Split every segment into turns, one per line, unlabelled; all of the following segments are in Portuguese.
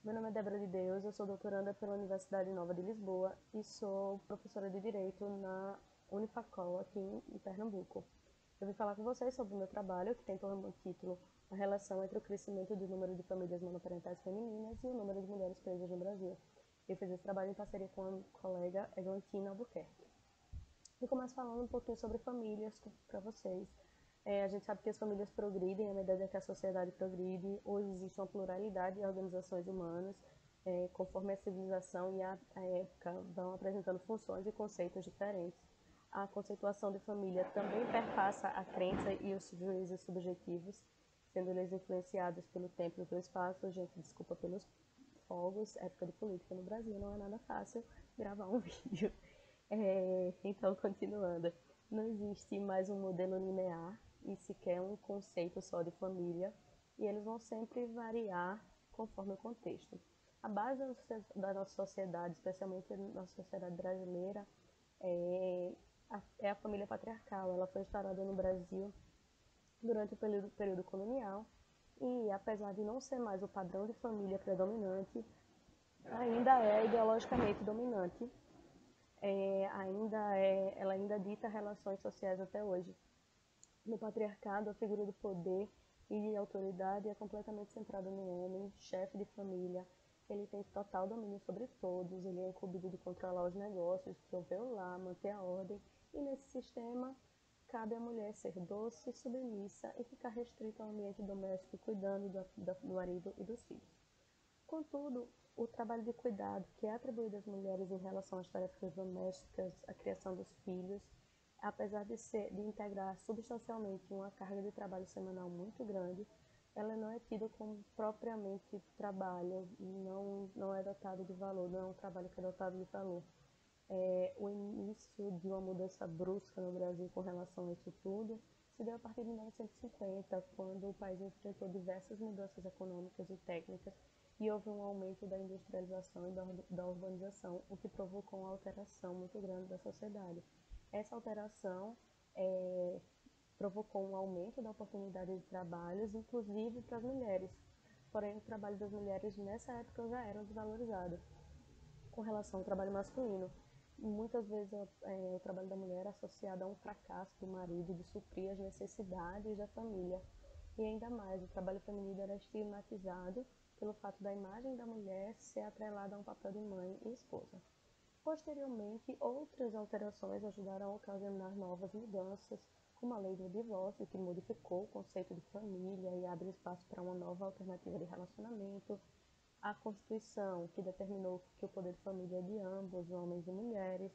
Meu nome é Débora de Deus, eu sou doutoranda pela Universidade Nova de Lisboa e sou professora de Direito na Unifacol, aqui em Pernambuco. Eu vim falar com vocês sobre o meu trabalho, que tem como título a relação entre o crescimento do número de famílias monoparentais femininas e o número de mulheres presas no Brasil. Eu fiz esse trabalho em parceria com a colega Eglantina Albuquerque. E começo falando um pouquinho sobre famílias para vocês. A gente sabe que as famílias progridem à medida que a sociedade progride. Hoje existe uma pluralidade de organizações humanas, conforme a civilização e a época vão apresentando funções e conceitos diferentes. A conceituação de família também perpassa a crença e os juízos subjetivos, sendo eles influenciados pelo tempo e pelo espaço. Gente, desculpa pelos fogos, época de política no Brasil, não é nada fácil gravar um vídeo. Então, continuando, não existe mais um modelo linear e sequer um conceito só de família, e eles vão sempre variar conforme o contexto. A base da nossa sociedade, especialmente na nossa sociedade brasileira, é a família patriarcal. Ela foi instaurada no Brasil durante o período colonial e, apesar de não ser mais o padrão de família predominante, ainda é ideologicamente dominante. Ela ainda dita relações sociais até hoje. No patriarcado, a figura do poder e de autoridade é completamente centrada no homem, chefe de família. Ele tem total domínio sobre todos, ele é incumbido de controlar os negócios, prover o lar, manter a ordem, e nesse sistema cabe à mulher ser doce, submissa e ficar restrita ao ambiente doméstico, cuidando do marido e dos filhos. Contudo, o trabalho de cuidado que é atribuído às mulheres em relação às tarefas domésticas, a criação dos filhos, apesar de integrar substancialmente uma carga de trabalho semanal muito grande, ela não é tida como propriamente trabalho, não é dotado de valor, não é um trabalho que é dotado de valor. O início de uma mudança brusca no Brasil com relação a isso tudo se deu a partir de 1950, quando o país enfrentou diversas mudanças econômicas e técnicas e houve um aumento da industrialização e da urbanização, o que provocou uma alteração muito grande da sociedade. Essa alteração provocou um aumento da oportunidade de trabalhos, inclusive para as mulheres. Porém, o trabalho das mulheres nessa época já era desvalorizado com relação ao trabalho masculino. Muitas vezes o trabalho da mulher é associado a um fracasso do marido de suprir as necessidades da família. E ainda mais, o trabalho feminino era estigmatizado pelo fato da imagem da mulher ser atrelada a um papel de mãe e esposa. Posteriormente, outras alterações ajudaram a ocasionar novas mudanças, como a lei do divórcio, que modificou o conceito de família e abre espaço para uma nova alternativa de relacionamento, a Constituição, que determinou que o poder de família é de ambos, homens e mulheres,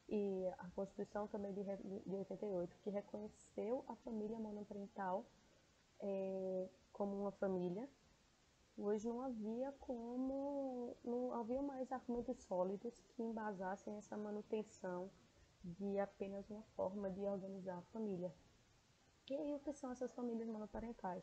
e a Constituição também de 88, que reconheceu a família monoparental como uma família. Hoje não havia mais argumentos sólidos que embasassem essa manutenção de apenas uma forma de organizar a família. E aí, o que são essas famílias monoparentais?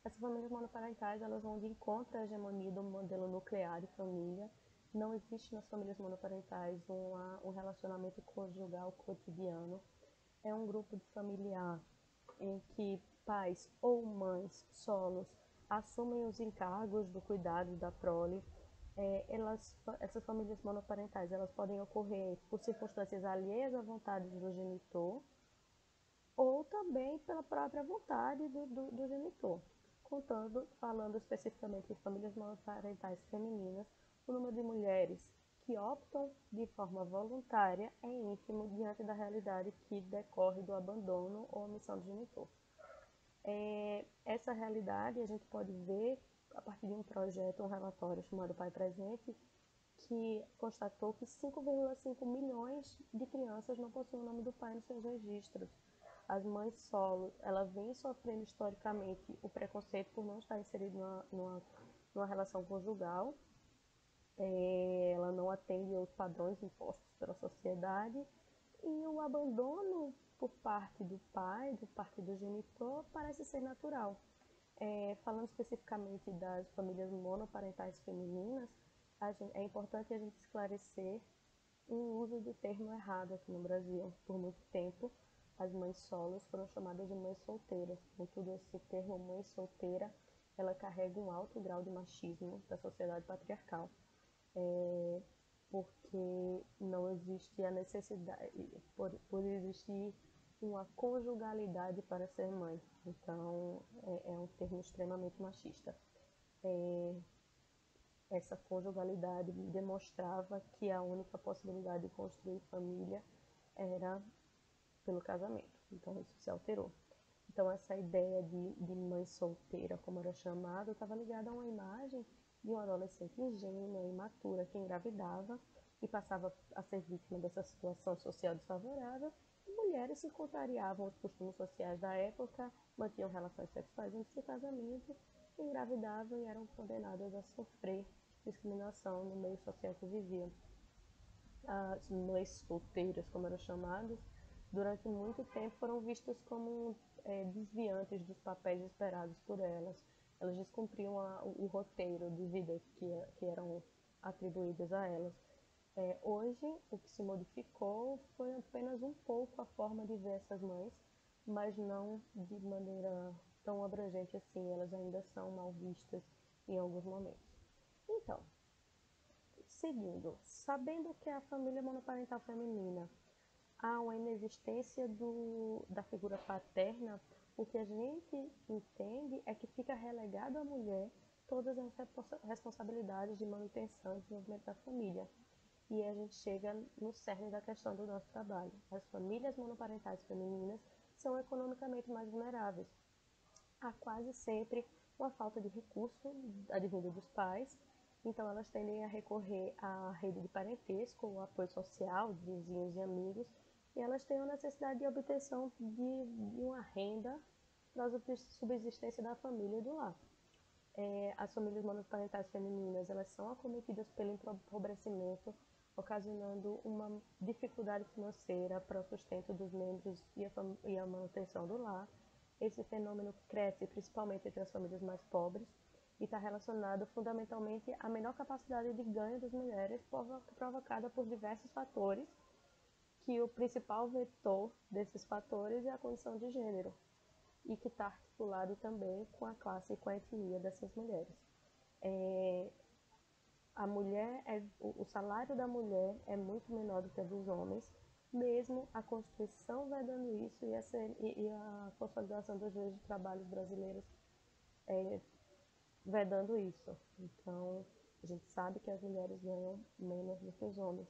Essas famílias monoparentais, elas vão de encontro à hegemonia do modelo nuclear de família. Não existe nas famílias monoparentais um relacionamento conjugal cotidiano. É um grupo de familiar em que pais ou mães solos assumem os encargos do cuidado da prole. Essas famílias monoparentais, elas podem ocorrer por circunstâncias alheias à vontade do genitor ou também pela própria vontade do genitor. Falando especificamente de famílias monoparentais femininas, o número de mulheres que optam de forma voluntária é ínfimo diante da realidade que decorre do abandono ou omissão do genitor. Essa realidade a gente pode ver a partir de um projeto, um relatório chamado Pai Presente, que constatou que 5,5 milhões de crianças não possuem o nome do pai nos seus registros. As mães solo, ela vem sofrendo historicamente o preconceito por não estar inserida numa relação conjugal. Ela não atende aos padrões impostos pela sociedade e o abandono por parte do pai, por parte do genitor, parece ser natural. Falando especificamente das famílias monoparentais femininas, é importante a gente esclarecer o uso do termo errado aqui no Brasil. Por muito tempo, as mães solos foram chamadas de mães solteiras. Contudo, esse termo mãe solteira ela carrega um alto grau de machismo da sociedade patriarcal, porque não existe a necessidade, por existir uma conjugalidade para ser mãe. Então, é um termo extremamente machista. Essa conjugalidade demonstrava que a única possibilidade de construir família era pelo casamento. Então, isso se alterou. Então, essa ideia de mãe solteira, como era chamado, estava ligada a uma imagem de uma adolescente ingênua, imatura, que engravidava e passava a ser vítima dessa situação social desfavorável. E mulheres se contrariavam aos costumes sociais da época, mantinham relações sexuais antes do casamento, engravidavam e eram condenadas a sofrer discriminação no meio social que viviam. As mães solteiras, como eram chamadas, durante muito tempo foram vistas como desviantes dos papéis esperados por elas. Elas descumpriam o roteiro de vida que eram atribuídas a elas. Hoje, o que se modificou foi apenas um pouco a forma de ver essas mães, mas não de maneira tão abrangente assim. Elas ainda são mal vistas em alguns momentos. Então, seguindo, sabendo que a família monoparental feminina há uma inexistência da figura paterna, o que a gente entende é que fica relegado à mulher todas as responsabilidades de manutenção e desenvolvimento da família. E a gente chega no cerne da questão do nosso trabalho. As famílias monoparentais femininas são economicamente mais vulneráveis. Há quase sempre uma falta de recurso advinda dos pais, então elas tendem a recorrer à rede de parentesco, o apoio social, de vizinhos e amigos, e elas têm a necessidade de obtenção de uma renda para a subsistência da família e do lar. As famílias monoparentais femininas, elas são acometidas pelo empobrecimento, ocasionando uma dificuldade financeira para o sustento dos membros e a manutenção do lar. Esse fenômeno cresce principalmente entre as famílias mais pobres e está relacionado fundamentalmente à menor capacidade de ganho das mulheres, provocada por diversos fatores, que o principal vetor desses fatores é a condição de gênero, e que está articulado também com a classe e com a etnia dessas mulheres. O salário da mulher é muito menor do que o dos homens, mesmo a Constituição vedando isso e a consolidação das leis de trabalho brasileiras vedando isso. Então, a gente sabe que as mulheres ganham menos do que os homens.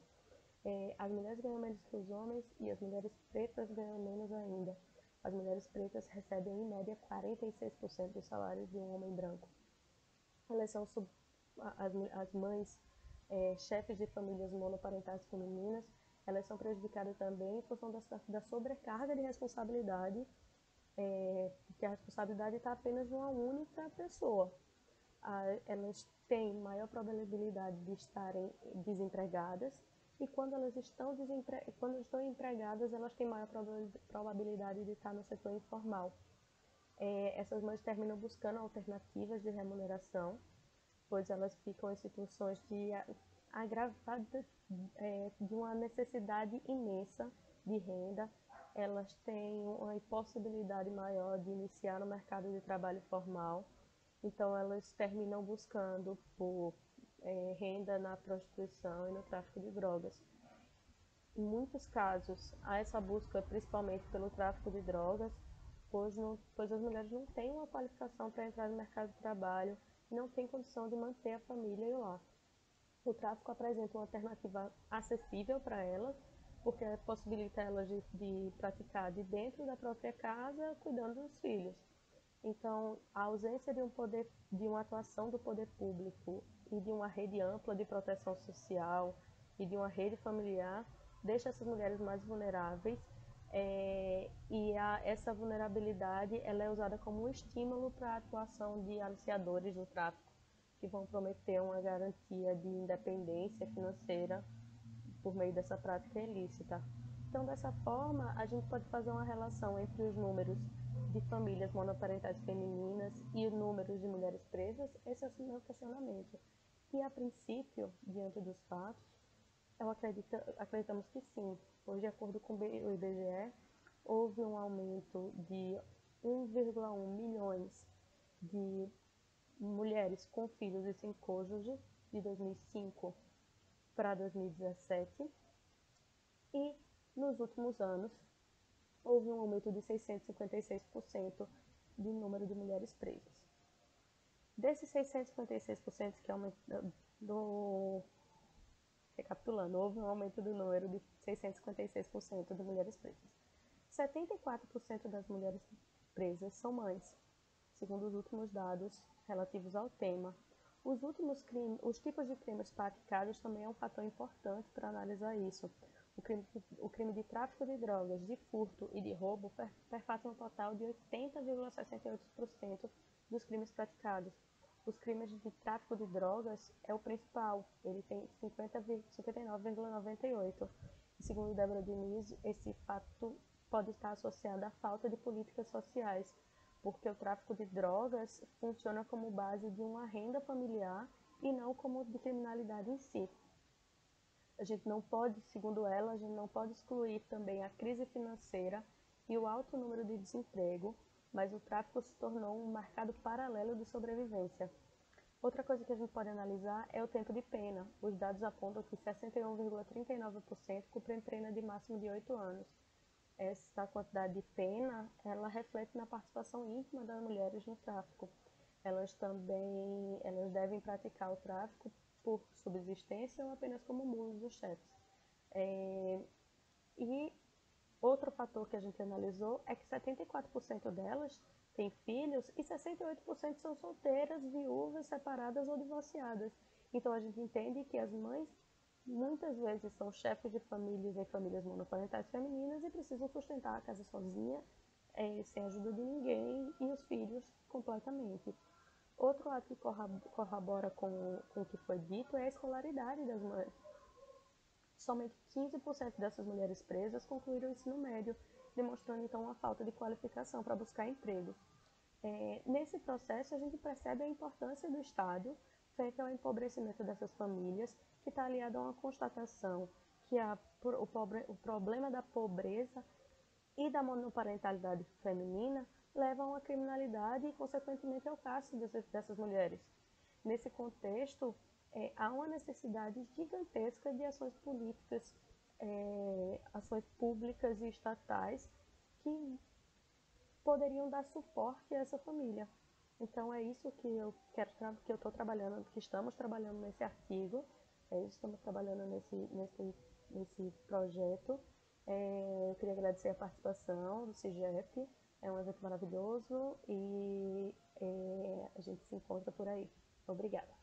As mulheres ganham menos que os homens e as mulheres pretas ganham menos ainda. As mulheres pretas recebem, em média, 46% do salário de um homem branco. Elas são as mães, chefes de famílias monoparentais femininas, elas são prejudicadas também em função da sobrecarga de responsabilidade, porque a responsabilidade está apenas de uma única pessoa. Elas têm maior probabilidade de estarem desempregadas, e quando elas estão empregadas, elas têm maior probabilidade de estar no setor informal. Essas mães terminam buscando alternativas de remuneração, pois elas ficam em situações agravadas de uma necessidade imensa de renda. Elas têm uma impossibilidade maior de iniciar no mercado de trabalho formal, então elas terminam buscando por renda na prostituição e no tráfico de drogas. Em muitos casos, há essa busca principalmente pelo tráfico de drogas, pois as mulheres não têm uma qualificação para entrar no mercado de trabalho e não têm condição de manter a família e o lar. O tráfico apresenta uma alternativa acessível para elas, porque possibilita elas de praticar de dentro da própria casa, cuidando dos filhos. Então, a ausência de uma atuação do poder público e de uma rede ampla de proteção social e de uma rede familiar deixa essas mulheres mais vulneráveis, essa vulnerabilidade ela é usada como um estímulo para a atuação de aliciadores do tráfico, que vão prometer uma garantia de independência financeira por meio dessa prática ilícita. Então, dessa forma, a gente pode fazer uma relação entre os números de famílias monoparentais femininas e os números de mulheres presas. Esse é o meu questionamento. E, a princípio, diante dos fatos, acreditamos que sim, pois, de acordo com o IBGE, houve um aumento de 1,1 milhões de mulheres com filhos e sem cônjuge, de 2005 para 2017, e nos últimos anos houve um aumento de 656% do número de mulheres presas. Desses 656% que recapitulando, houve um aumento do número de 656% de mulheres presas. 74% das mulheres presas são mães, segundo os últimos dados relativos ao tema. Os tipos de crimes praticados também é um fator importante para analisar isso. O crime de tráfico de drogas, de furto e de roubo perpatram um total de 80,68% dos crimes praticados. Os crimes de tráfico de drogas é o principal, ele tem 59,98%. Segundo Débora Diniz, esse fato pode estar associado à falta de políticas sociais, porque o tráfico de drogas funciona como base de uma renda familiar e não como de criminalidade em si. A gente não pode, segundo ela, a gente não pode excluir também a crise financeira e o alto número de desemprego, mas o tráfico se tornou um mercado paralelo de sobrevivência. Outra coisa que a gente pode analisar é o tempo de pena. Os dados apontam que 61,39% cumprem pena de máximo de 8 anos. Essa quantidade de pena, ela reflete na participação íntima das mulheres no tráfico. Elas devem praticar o tráfico por subsistência ou apenas como mulos dos chefes. E outro fator que a gente analisou é que 74% delas têm filhos e 68% são solteiras, viúvas, separadas ou divorciadas. Então a gente entende que as mães muitas vezes são chefes de famílias em famílias monoparentais femininas e precisam sustentar a casa sozinha, sem ajuda de ninguém, e os filhos completamente. Outro lado que corrobora com o que foi dito é a escolaridade das mães. Somente 15% dessas mulheres presas concluíram o ensino médio, demonstrando então uma falta de qualificação para buscar emprego. Nesse processo, a gente percebe a importância do Estado frente ao empobrecimento dessas famílias, que está aliado a uma constatação que o problema da pobreza e da monoparentalidade feminina levam à criminalidade e, consequentemente, ao cárcere dessas mulheres. Nesse contexto, há uma necessidade gigantesca de ações políticas, ações públicas e estatais que poderiam dar suporte a essa família. Então é isso que eu estou trabalhando, que estamos trabalhando nesse artigo, estamos trabalhando nesse projeto. Eu queria agradecer a participação do CIGEP, é um evento maravilhoso e a gente se encontra por aí. Obrigada.